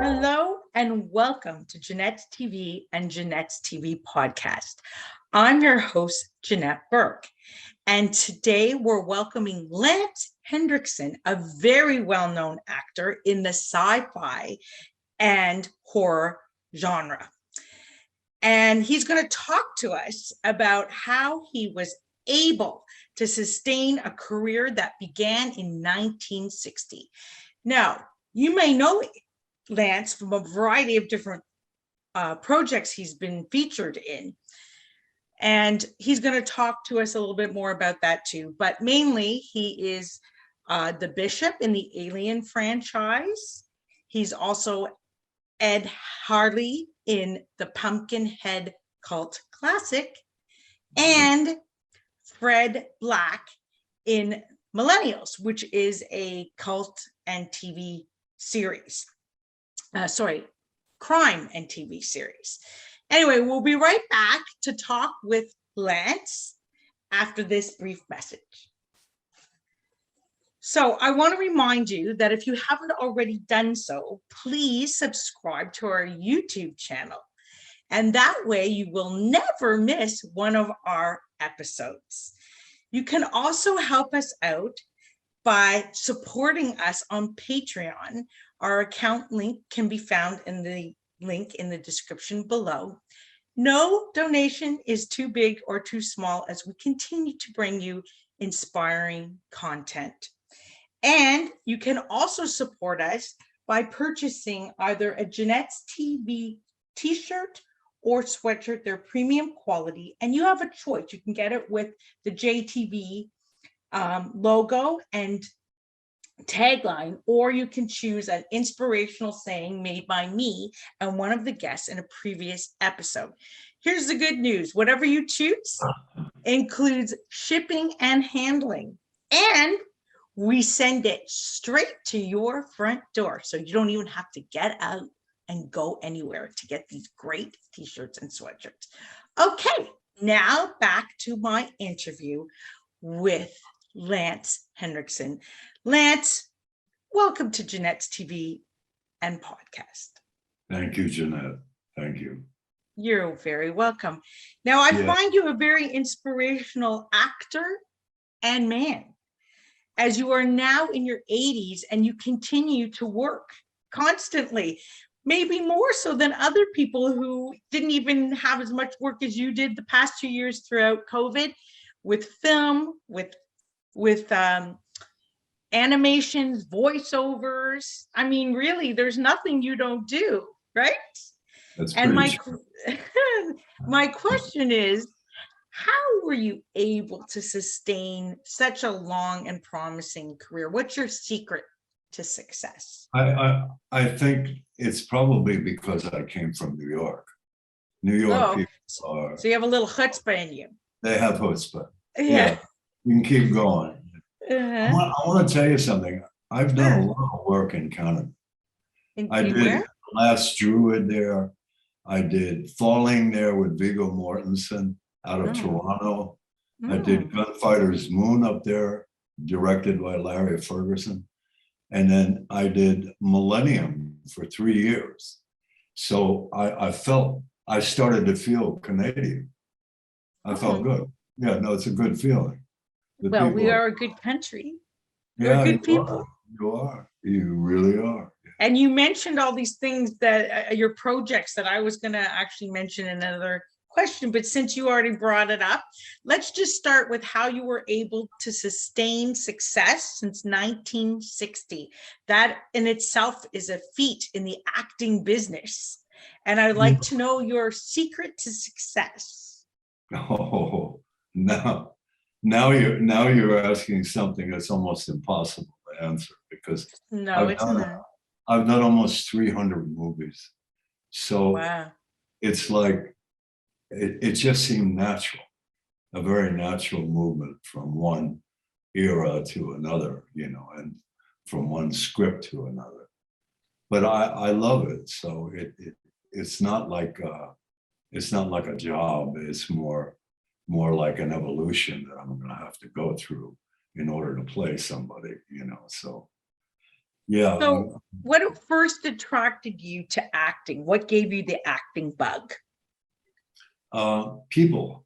Hello and welcome to Janette's TV and Janette's TV podcast. I'm your host, Janette Burke, and today we're welcoming Lance Henriksen, a very well-known actor in the sci-fi and horror genre. And he's going to talk to us about how he was able to sustain a career that began in 1960. Now, you may know Lance from a variety of different projects he's been featured in. And he's going to talk to us a little bit more about that too. But mainly, he is the Bishop in the Alien franchise. He's also Ed Harley in the Pumpkinhead cult classic, and Fred Black in Millennials, which is a cult and TV series. Crime and TV series. Anyway, we'll be right back to talk with Lance after this brief message. So I want to remind you that if you haven't already done so, please subscribe to our YouTube channel. And that way you will never miss one of our episodes. You can also help us out by supporting us on Patreon. Our account link can be found in the link in the description below. No donation is too big or too small as we continue to bring you inspiring content. And you can also support us by purchasing either a Janette's TV t-shirt or sweatshirt. They're premium quality, and you have a choice. You can get it with the JTV logo and tagline, or you can choose an inspirational saying made by me and one of the guests in a previous episode. Here's the good news. Whatever you choose includes shipping and handling, and we send it straight to your front door, so you don't even have to get out and go anywhere to get these great t-shirts and sweatshirts. Okay, now back to my interview with Lance Henriksen. Lance, welcome to Janette's TV and podcast. Thank you, Janette. Thank you. You're very welcome. Now, I find you a very inspirational actor and man, as you are now in your 80s and you continue to work constantly, maybe more so than other people who didn't even have as much work as you did the past 2 years throughout COVID, with film, with animations, voiceovers. I mean, really, there's nothing you don't do, right? That's and pretty true. My question is, how were you able to sustain such a long and promising career? What's your secret to success? I think it's probably because I came from New York. New York people are... So you have a little chutzpah in you. They have chutzpah. Yeah. You can keep going. I want to tell you something. I've done a lot of work in Canada. I did where? Last Druid there. I did Falling there with Viggo Mortensen out of Toronto. I did Gunfighter's Moon up there, directed by Larry Ferguson. And then I did Millennium for 3 years. So I started to feel Canadian. I felt good. Yeah, no, it's a good feeling. Well, we are a good country. Yeah, we're good people. You are. You really are. And you mentioned all these things that your projects that I was going to actually mention in another question, but since you already brought it up, let's just start with how you were able to sustain success since 1960. That in itself is a feat in the acting business. And I'd like to know your secret to success. Oh, now you're asking something that's almost impossible to answer, because I've done almost 300 movies. So it's like, it just seemed natural, a very natural movement from one era to another, you know, and from one script to another. But I love it. So it's not like a job. It's more like an evolution that I'm going to have to go through in order to play somebody, you know, so yeah. So what first attracted you to acting? What gave you the acting bug? People.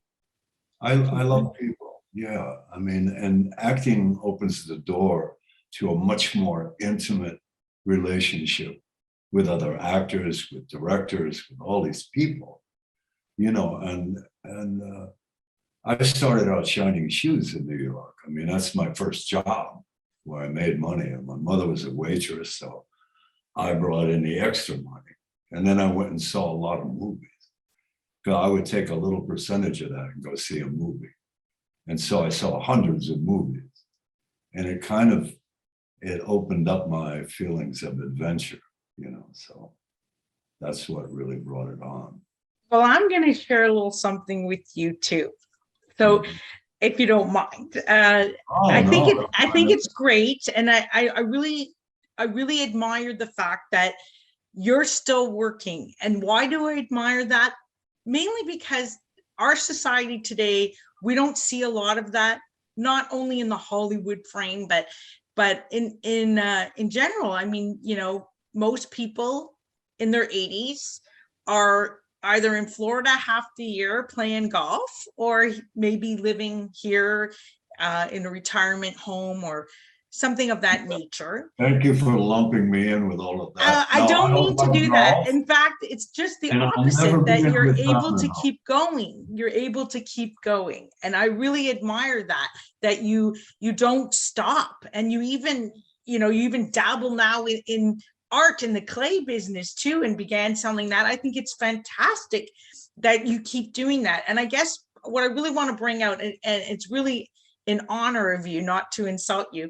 I love people. Yeah. I mean, and acting opens the door to a much more intimate relationship with other actors, with directors, with all these people, you know, and I started out shining shoes in New York. I mean, that's my first job where I made money. And my mother was a waitress, so I brought in the extra money. And then I went and saw a lot of movies. I would take a little percentage of that and go see a movie. And so I saw hundreds of movies. And it opened up my feelings of adventure, you know, so that's what really brought it on. Well, I'm going to share a little something with you too. So if you don't mind, I think it's great. And I really admire the fact that you're still working. And why do I admire that? Mainly because our society today, we don't see a lot of that, not only in the Hollywood frame, but in general. I mean, you know, most people in their 80s are either in Florida half the year playing golf, or maybe living here in a retirement home or something of that nature. Thank you for lumping me in with all of that. I don't mean to do that. In fact, it's just the opposite, that you're able to keep going. You're able to keep going. And I really admire that you don't stop. And you even dabble now in art in the clay business too, and began selling that. I think it's fantastic that you keep doing that. And I guess what I really want to bring out, and it's really in honor of you, not to insult you,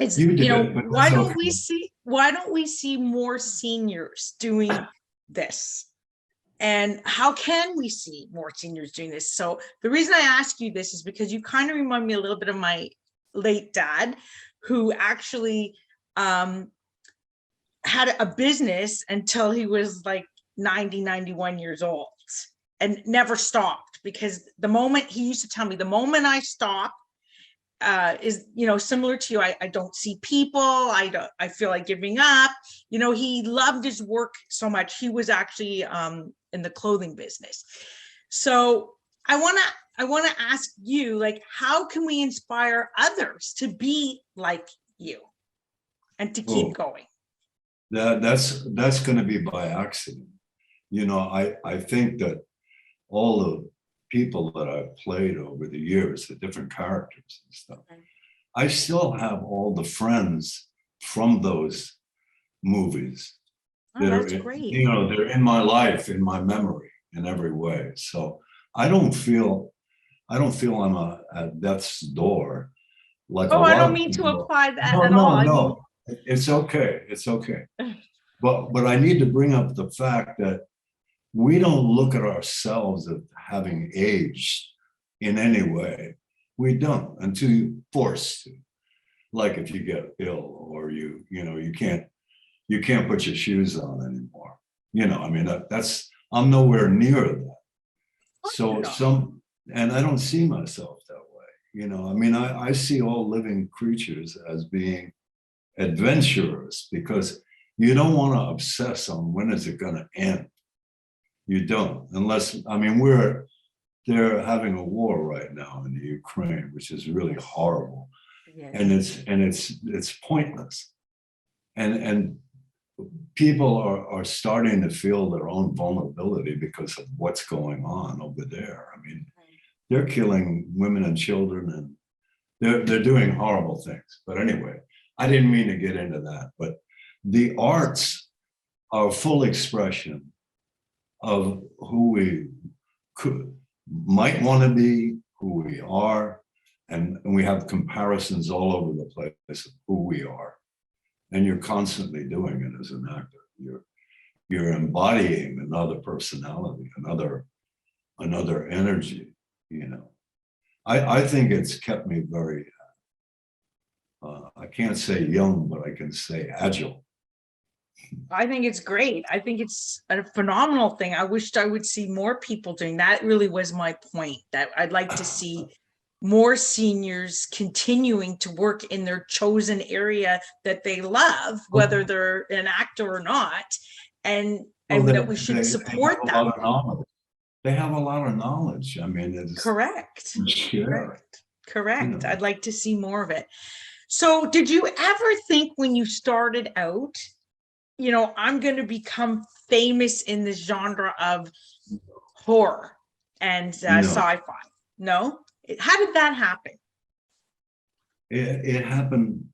is, you know, why don't we see more seniors doing this? And how can we see more seniors doing this? So the reason I ask you this is because you kind of remind me a little bit of my late dad, who actually had a business until he was like 90, 91 years old, and never stopped. Because the moment, he used to tell me, the moment I stop is, you know, similar to you, I don't see people, I feel like giving up. You know, he loved his work so much. He was actually in the clothing business. So I want to ask you, like, how can we inspire others to be like you and to keep going? That's going to be by accident. You know, I think that all the people that I've played over the years, the different characters and stuff, I still have all the friends from those movies that are, you know, they're in my life, in my memory, in every way. So I don't feel I'm at death's door. Like, I don't mean to apply that at all. No, it's okay. It's okay. But I need to bring up the fact that we don't look at ourselves as having aged in any way. We don't, until you're forced to. Like if you get ill, or you can't put your shoes on anymore. You know, I mean, I'm nowhere near that. So and I don't see myself that way. You know, I mean, I see all living creatures as being adventurers, because you don't want to obsess on when is it going to end. You don't, unless, I mean, they're having a war right now in the Ukraine, which is really horrible. Yes. And it's pointless. And people are starting to feel their own vulnerability because of what's going on over there. I mean, they're killing women and children, and they're doing horrible things. But anyway, I didn't mean to get into that, but the arts are a full expression of who we might want to be, who we are, and we have comparisons all over the place of who we are. And you're constantly doing it as an actor. You're embodying another personality, another energy, you know. I think it's kept me very, I can't say young, but I can say agile. I think it's great. I think it's a phenomenal thing. I wished I would see more people doing that. Really was my point, that I'd like to see more seniors continuing to work in their chosen area that they love, whether they're an actor or not, and that we should support that. They have a lot of knowledge. I mean, it's correct. Correct. You know. I'd like to see more of it. So did you ever think when you started out, you know, I'm going to become famous in this genre of horror and sci-fi? No? How did that happen? It happened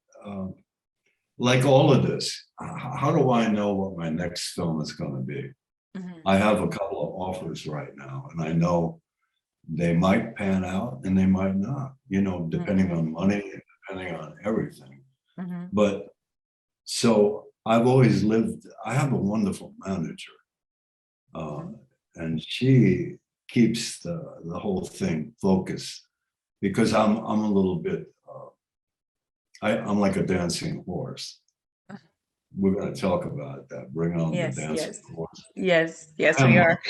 like all of this. How do I know what my next film is going to be? I have a couple of offers right now, and I know they might pan out and they might not, you know, depending on money and depending on everything. But so I've always lived, I have a wonderful manager, and she keeps the whole thing focused, because I'm a little bit, I'm like a dancing horse. We're going to talk about that. Bring on the dancing horse. Yes, we are.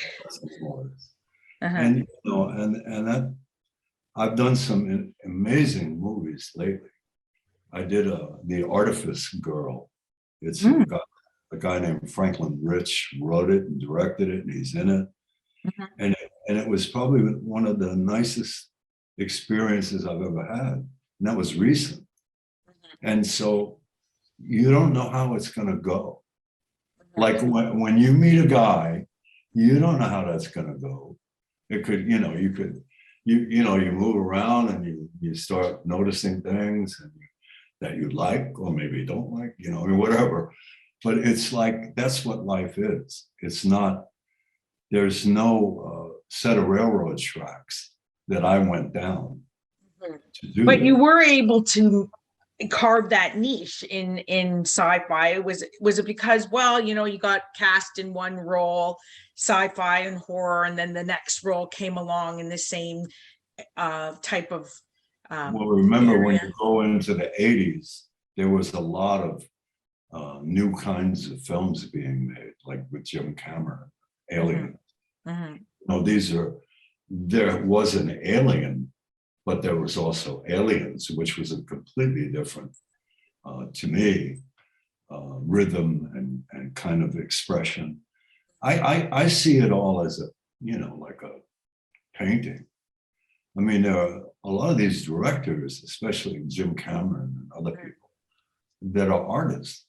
And you know, and that I've done some amazing movies lately. I did the Artifest Girl. It's a guy named Franklin Rich wrote it and directed it, and he's in it. And it was probably one of the nicest experiences I've ever had, and that was recent. And so you don't know how it's going to go. Like when you meet a guy, you don't know how that's going to go. It could, you know, you move around and you start noticing things that you like, or maybe you don't like, you know, or whatever. But it's like, that's what life is. It's not, there's no set of railroad tracks that I went down to do. But you were able to carve that niche in sci-fi. Was it because, well, you know, you got cast in one role, sci-fi and horror, and then the next role came along in the same type of well, remember area. When you go into the 80s, there was a lot of new kinds of films being made, like with Jim Cameron, Alien. No, there was an Alien, but there was also Aliens, which was a completely different, to me, rhythm and kind of expression. I see it all as a, you know, like a painting. I mean, there are a lot of these directors, especially Jim Cameron and other people, that are artists,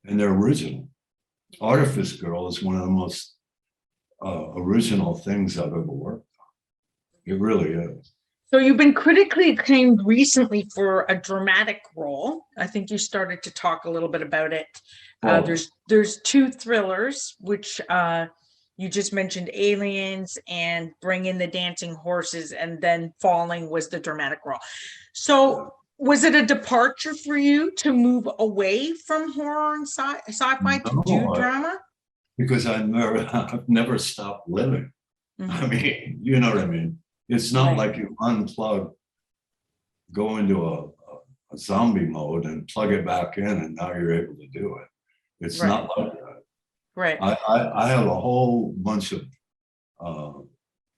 and they're original. Artifest Girl is one of the most original things I've ever worked on. It really is. So you've been critically acclaimed recently for a dramatic role. I think you started to talk a little bit about it. There's two thrillers, which you just mentioned, Aliens and Bring in the Dancing Horses, and then Falling was the dramatic role. So was it a departure for you to move away from horror and sci-fi to do drama? Because I've never stopped living. I mean, you know what I mean? It's not like you unplug, go into a zombie mode and plug it back in, and now you're able to do it. It's not like that. Right. I have a whole bunch of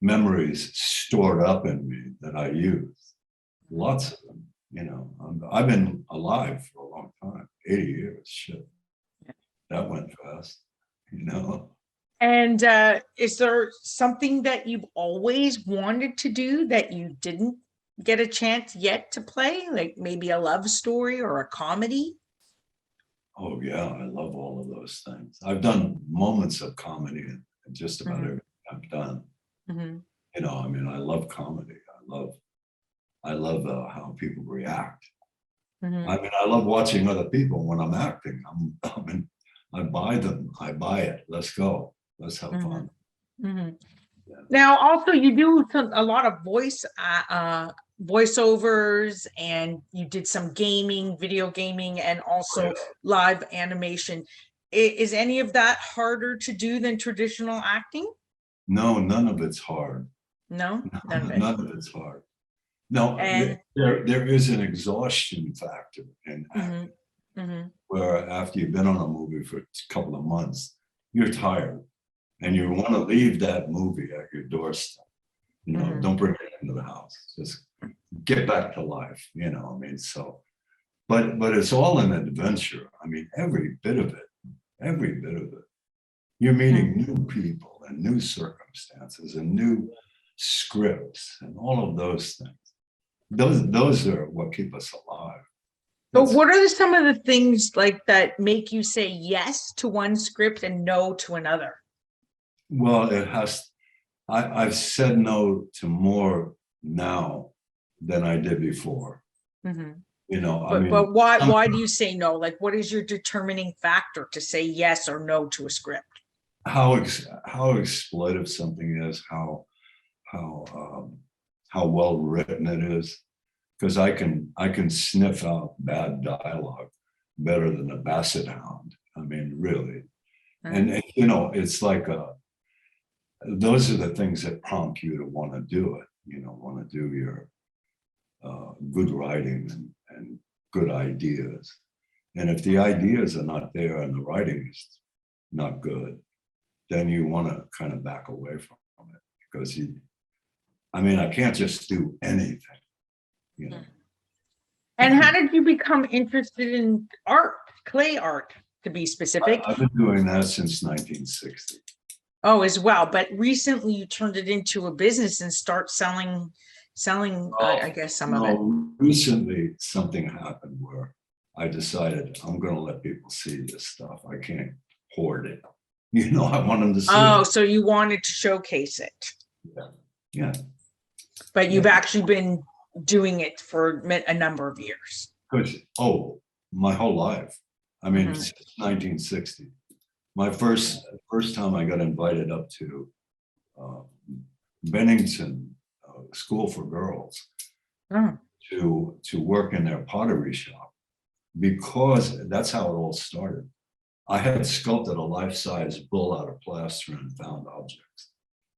memories stored up in me that I use. Lots of them, you know. I've been alive for a long time, 80 years, shit. That went fast, you know. And is there something that you've always wanted to do that you didn't get a chance yet to play? Like maybe a love story or a comedy? Oh yeah, I love all of those things. I've done moments of comedy in just about everything I've done. You know, I mean, I love comedy. I love how people react. I mean, I love watching other people when I'm acting. I buy them. I buy it. Let's go. Let's have fun. Yeah. Now, also, you do a lot of voiceovers, and you did some gaming, video gaming, and also live animation. Is any of that harder to do than traditional acting? No, none of it's hard. No, none of it's hard. No, there is an exhaustion factor in acting, where after you've been on a movie for a couple of months, you're tired. And you want to leave that movie at your doorstep. You know, don't bring it into the house. Just get back to life, I mean, so, but it's all an adventure. I mean, every bit of it. You're meeting new people and new circumstances and new scripts and all of those things. Those are what keep us alive. But what are some of the things like that make you say yes to one script and no to another? Well, I've said no to more now than I did before. But why do you say no? Like, what is your determining factor to say yes or no to a script? How exploitive something is, how well written it is, because I can sniff out bad dialogue better than a basset hound. I mean, really. And it's like those are the things that prompt you to want to do it. Want to do your good writing and good ideas. And if the ideas are not there and the writing is not good, then you want to kind of back away from it, because I can't just do anything. And how did you become interested in art, clay art, to be specific? I've been doing that since 1960. Oh, as well. But recently you turned it into a business and start selling, I guess, some of it. Recently, something happened where I decided I'm going to let people see this stuff. I can't hoard it. I want them to see it. Oh, so you wanted to showcase it. Yeah. But you've actually been doing it for a number of years. My whole life. I mean, since 1960. My first time I got invited up to Bennington School for Girls to work in their pottery shop, because that's how it all started. I had sculpted a life-size bull out of plaster and found objects,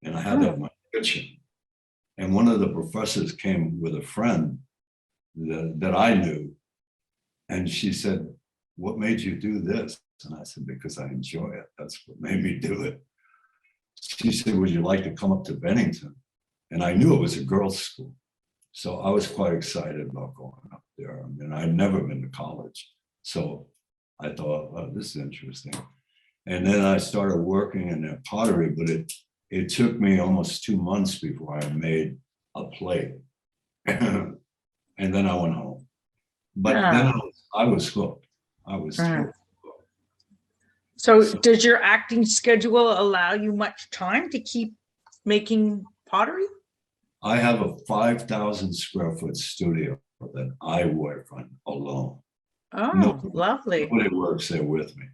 and I had that in my kitchen. And one of the professors came with a friend that I knew, and she said, "What made you do this?" And I said, "Because I enjoy it. That's what made me do it." She said, "Would you like to come up to Bennington?" And I knew it was a girls' school, so I was quite excited about going up there. I mean, I'd never been to college, so I thought, "Oh, this is interesting." And then I started working in their pottery, but it took me almost 2 months before I made a plate. And then I went home. But then I was hooked. I was totally hooked. So does your acting schedule allow you much time to keep making pottery? I have a 5,000 square foot studio that I work on alone. Oh, lovely. Nobody works there with me.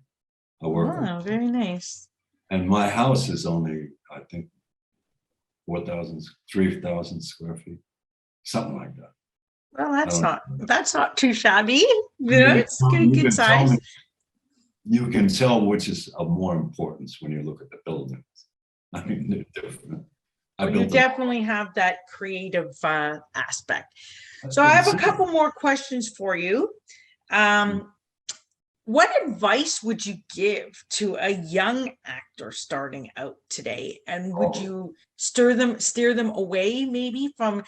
I work on. Very nice. And my house is only, I think, 3,000 square feet, something like that. Well, that's not too shabby. It's good size. You can tell which is of more importance when you look at the buildings. I mean, they're different. You definitely have that creative aspect. So I have a couple more questions for you. What advice would you give to a young actor starting out today? And would you steer them away maybe from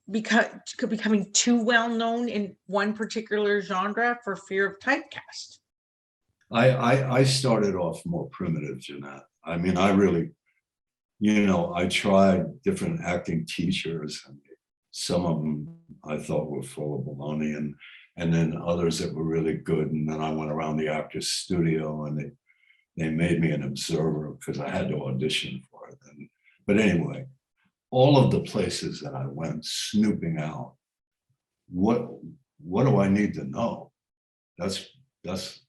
becoming too well known in one particular genre for fear of typecast? I started off more primitive, Janette. I mean, I really, I tried different acting teachers, and some of them I thought were full of baloney, and then others that were really good. And then I went around the actor's studio, and they made me an observer because I had to audition for it. But anyway, all of the places that I went snooping out, what do I need to know? That's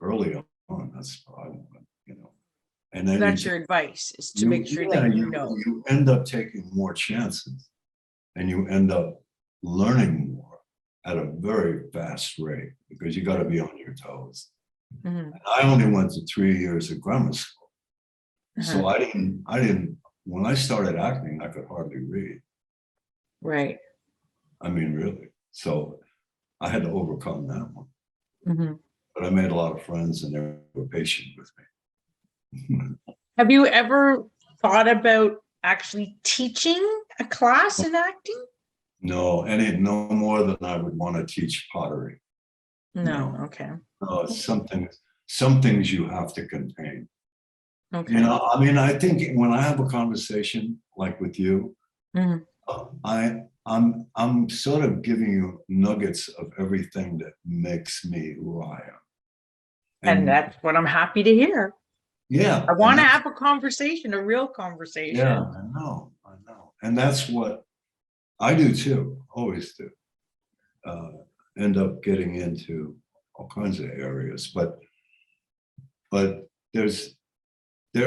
early on. That's what I want, And then that's your advice, is to make sure that you know. You end up taking more chances, and you end up learning more at a very fast rate, because you got to be on your toes. And I only went to 3 years of grammar school, so I didn't. When I started acting, I could hardly read. Right. I mean, really. So I had to overcome that one. But I made a lot of friends, and they were patient with me. Have you ever thought about actually teaching a class in acting? No, no more than I would want to teach pottery. No, okay. No, it's some things you have to contain. Okay. You know, I mean, I think when I have a conversation like with you, Mhm. I'm sort of giving you nuggets of everything that makes me who I am. And that's what I'm happy to hear. Yeah. I want to have a conversation, a real conversation. Yeah, I know. And that's what I do too, always do. End up getting into all kinds of areas, but there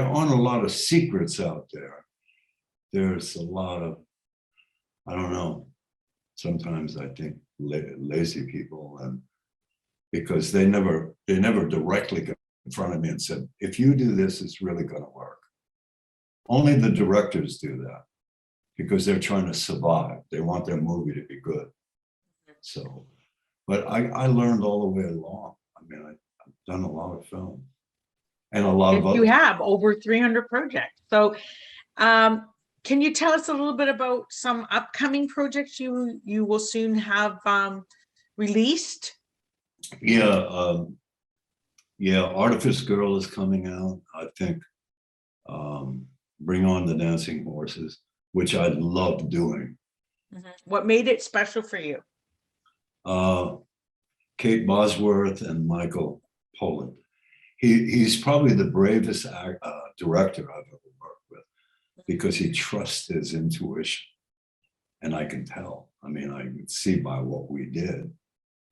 aren't a lot of secrets out there. There's a lot of, I don't know, sometimes I think lazy people, and because they never directly confronted me and said, if you do this, it's really going to work. Only the directors do that because they're trying to survive. They want their movie to be good. So, but I learned all the way along. I mean, I've done a lot of film and a lot of You have over 300 projects. So can you tell us a little bit about some upcoming projects you will soon have released? Yeah, Artifest Girl is coming out. I think Bring On the Dancing Horses, which I love doing. What made it special for you? Kate Bosworth and Michael Poland. He's probably the bravest director I've ever worked with because he trusts his intuition. And I can tell. I mean, I could see by what we did.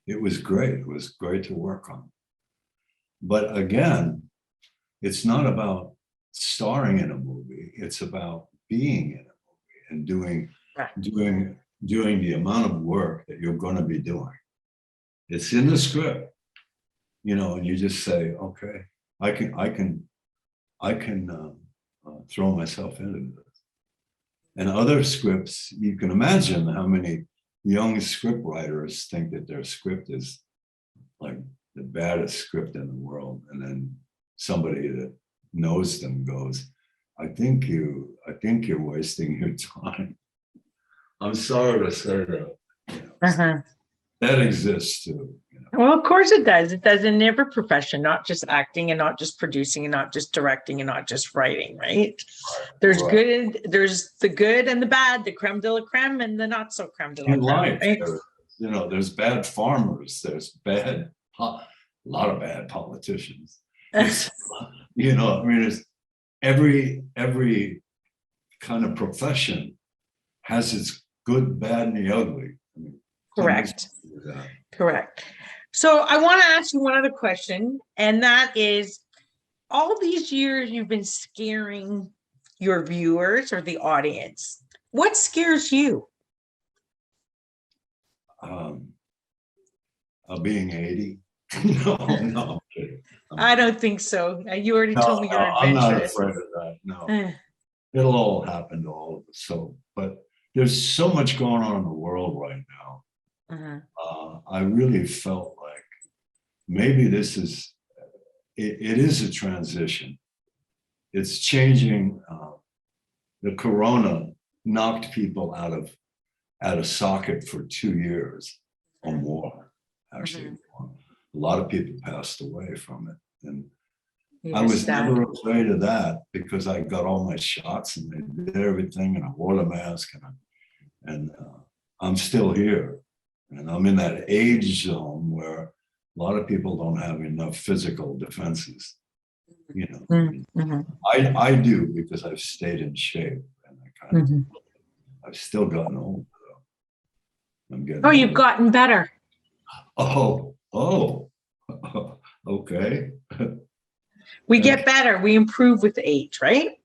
It was great. It was great to work on. But again, it's not about starring in a movie. It's about being in a movie and doing the amount of work that you're going to be doing. It's in the script, you know, and you just say, okay, I can throw myself into this. And other scripts, you can imagine how many young script writers think that their script is like the baddest script in the world, and then somebody that knows them goes, I think you're wasting your time. I'm sorry to say that. You know, that exists too. You know? Well, of course it does. It does in every profession, not just acting and not just producing and not just directing and not just writing, right? There's good, there's the good and the bad, the creme de la creme and the not so creme de la creme. Life, right? You know, there's bad farmers, there's a lot of bad politicians. You know, I mean, it's every kind of profession has its good, bad, and the ugly. I mean, Correct. So I want to ask you one other question, and that is, all these years you've been scaring your viewers or the audience. What scares you? Being 80. No, I'm kidding. I don't think so. You already told me you're adventurous. I'm not afraid of that. No, it'll all happen to all of us. So, but there's so much going on in the world right now. I really felt like maybe this is, it is a transition. It's changing. The corona knocked people out of socket for 2 years or more. Actually, a lot of people passed away from it. And I was never afraid of that because I got all my shots and I did everything and I wore the mask and I'm still here. And I'm in that age zone where a lot of people don't have enough physical defenses. You know, I do because I've stayed in shape and I kind of, I've still gotten old though. I'm getting older. You've gotten better. Okay. We get better. We improve with age, right?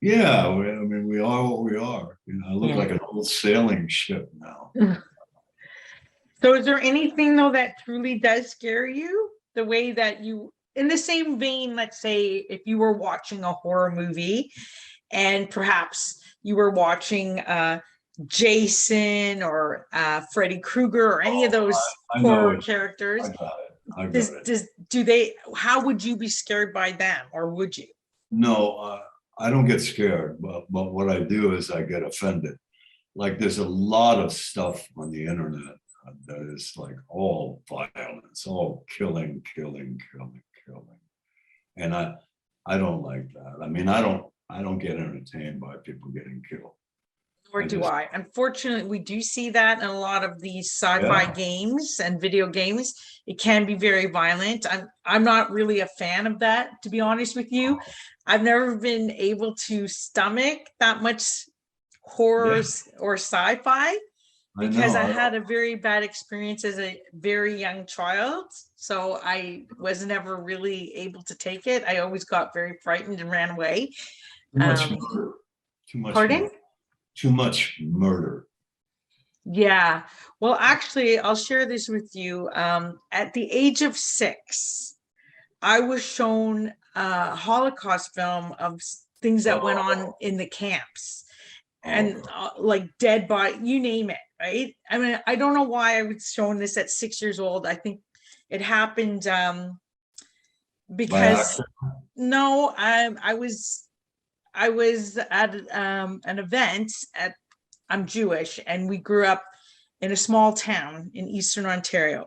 Yeah, I mean, we are what we are. You know, I look like an old sailing ship now. So is there anything though that truly does scare you? The way that you, in the same vein, let's say if you were watching a horror movie and perhaps you were watching Jason or Freddy Krueger or any of those horror characters, I got it. How would you be scared by them, or would you? No, I don't get scared, but what I do is I get offended like there's a lot of stuff on the internet that is like all violence, all killing. And I don't like that. I mean, I don't get entertained by people getting killed. Nor do I. Unfortunately, we do see that in a lot of these sci-fi games and video games. It can be very violent. I'm not really a fan of that, to be honest with you. I've never been able to stomach that much horror or sci-fi because I had a very bad experience as a very young child. So I was never really able to take it. I always got very frightened and ran away. Too much murder. Too much Pardon? Murder. Too much murder. Yeah. Well, actually, I'll share this with you. At the age of 6, I was shown a Holocaust film of things that went on in the camps. And like dead body, you name it, right? I mean, I don't know why I was shown this at 6 years old. I think it happened because no, I was at an event at, I'm Jewish, and we grew up in a small town in Eastern Ontario.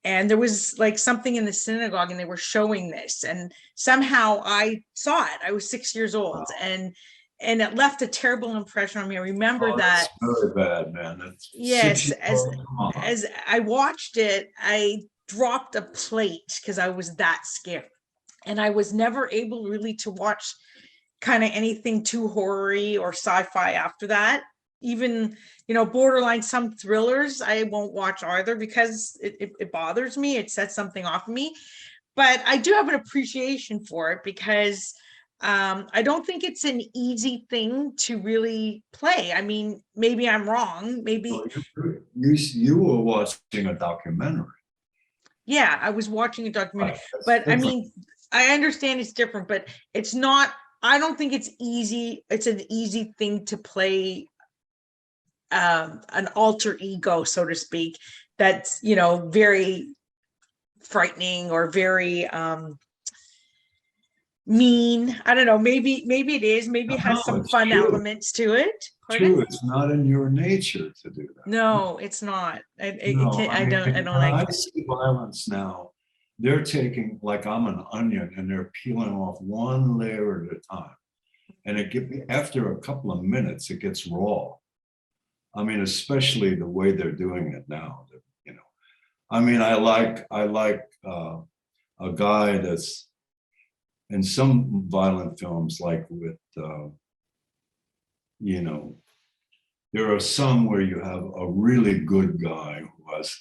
And there was like something in the synagogue and they were showing this, and somehow I saw it. I was 6 years old, and it left a terrible impression on me. I remember that. That's very bad, man. That's yes, as I watched it, I dropped a plate because I was that scared. And I was never able really to watch kind of anything too horror-y or sci-fi after that. Even, you know, borderline some thrillers I won't watch either because it bothers me. It sets something off of me. But I do have an appreciation for it because I don't think it's an easy thing to really play. I mean, maybe I'm wrong. Maybe you were watching a documentary. Yeah, I was watching a documentary, but I mean, I understand it's different, but it's not. I don't think it's easy. It's an easy thing to play an alter ego, so to speak, that's, you know, very frightening or very mean. I don't know, maybe it is, maybe it has some fun elements to it. True, it's not in your nature to do that. No, it's not. I don't like I see violence now. They're taking, like I'm an onion, and they're peeling off one layer at a time. And after a couple of minutes, it gets raw. I mean, especially the way they're doing it now. You know, I mean, I like a guy that's in some violent films, like with, you know, there are some where you have a really good guy who has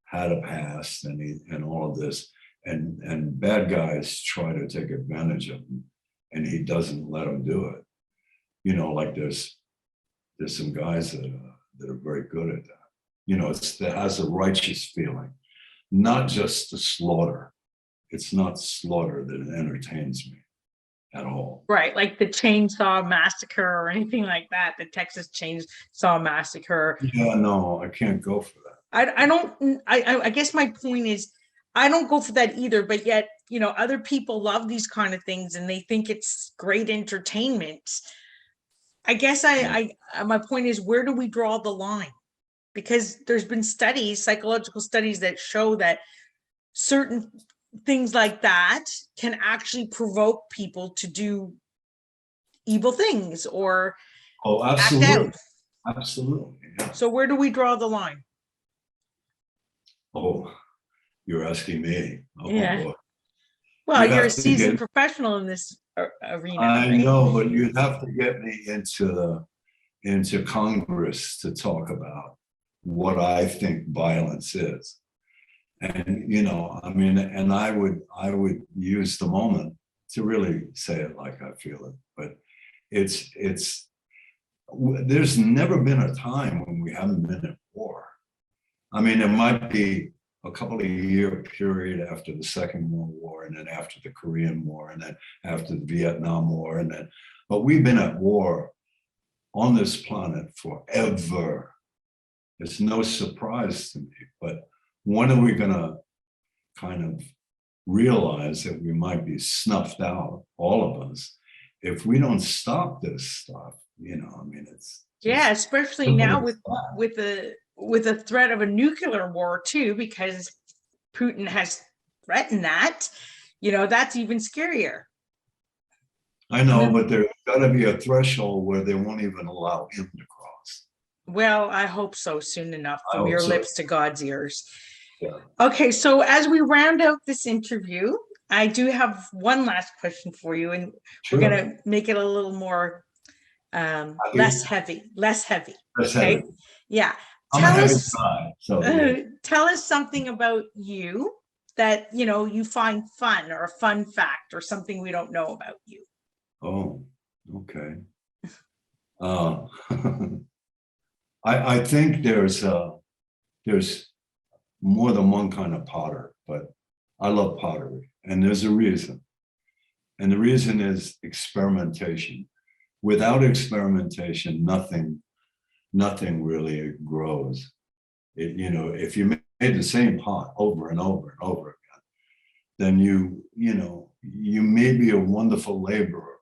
had a past and all of this, and bad guys try to take advantage of him, and he doesn't let them do it. You know, like there's some guys that are very good at that. You know, that has a righteous feeling, not just the slaughter. It's not slaughter that entertains me at all. Right, like the Chainsaw Massacre or anything like that, the Texas Chainsaw Massacre. Yeah, no, I can't go for that. I guess my point is, I don't go for that either, but yet, you know, other people love these kind of things and they think it's great entertainment. I guess my point is, where do we draw the line? Because there's been studies, psychological studies, that show that certain things like that can actually provoke people to do evil things or absolutely. act out. Absolutely. Yeah. So where do we draw the line? Oh, you're asking me. Oh, yeah. boy. Well, you're a seasoned professional in this arena. I know, but you have to get me into Congress to talk about what I think violence is. And, you know, I mean, and I would use the moment to really say it like I feel it, but there's never been a time when we haven't been at war. I mean, there might be a couple of year period after the Second World War, and then after the Korean War, and then after the Vietnam War, but we've been at war on this planet forever. It's no surprise to me, but when are we gonna kind of realize that we might be snuffed out, all of us, if we don't stop this stuff? You know, I mean, Yeah, especially now with the threat of a nuclear war too, because Putin has threatened that. That's even scarier. I know, but there's got to be a threshold where they won't even allow him to cross. Well, I hope so soon enough, from your lips to God's ears. Yeah. Okay, so as we round out this interview, I do have one last question for you, and we're going to make it a little more less heavy. Okay. Yeah. I'm a heavy guy, so tell us something about you that you find fun, or a fun fact, or something we don't know about you. Oh, okay. I think there's more than one kind of potter, but I love pottery, and there's a reason. And the reason is experimentation. Without experimentation, nothing really grows. If you made the same pot over and over and over again, then you may be a wonderful laborer,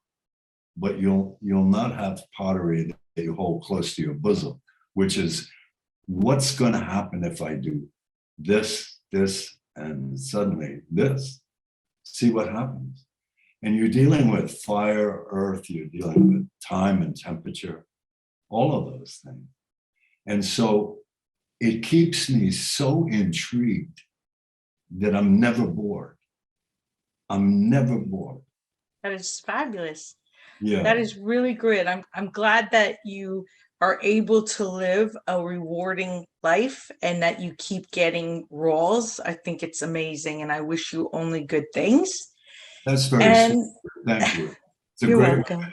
but you'll not have pottery that you hold close to your bosom, which is what's going to happen if I do this, and suddenly this. See what happens. And you're dealing with fire, earth, you're dealing with time and temperature, all of those things. And so it keeps me so intrigued that I'm never bored. I'm never bored. That is fabulous. Yeah. That is really great. I'm glad that you are able to live a rewarding life and that you keep getting roles. I think it's amazing, and I wish you only good things. That's very sweet. Thank you. It's a You're great welcome.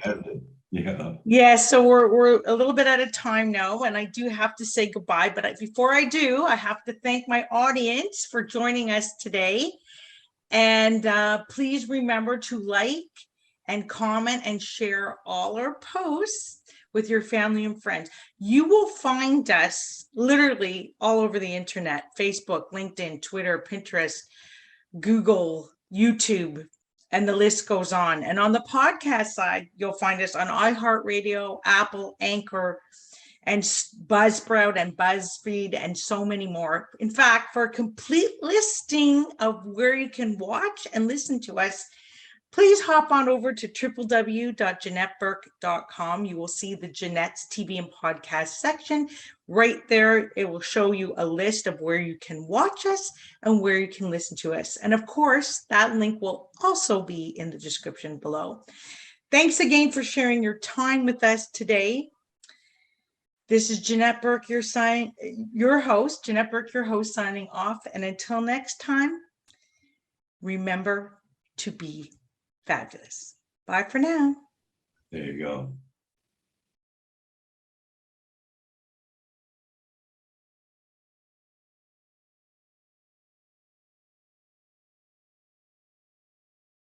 Yeah. Yeah, so we're a little bit out of time now, and I do have to say goodbye. But before I do, I have to thank my audience for joining us today. And please remember to like and comment and share all our posts with your family and friends. You will find us literally all over the internet: Facebook, LinkedIn, Twitter, Pinterest, Google, YouTube, and the list goes on. And on the podcast side, you'll find us on iHeartRadio, Apple, Anchor, and Buzzsprout and BuzzFeed, and so many more. In fact, for a complete listing of where you can watch and listen to us, please hop on over to www.janetteburke.com. You will see the Janette's TV and podcast section. Right there, it will show you a list of where you can watch us and where you can listen to us. And of course, that link will also be in the description below. Thanks again for sharing your time with us today. This is Janette Burke, your host, Janette Burke, your host, signing off. And until next time, remember to be fabulous. Bye for now. There you go.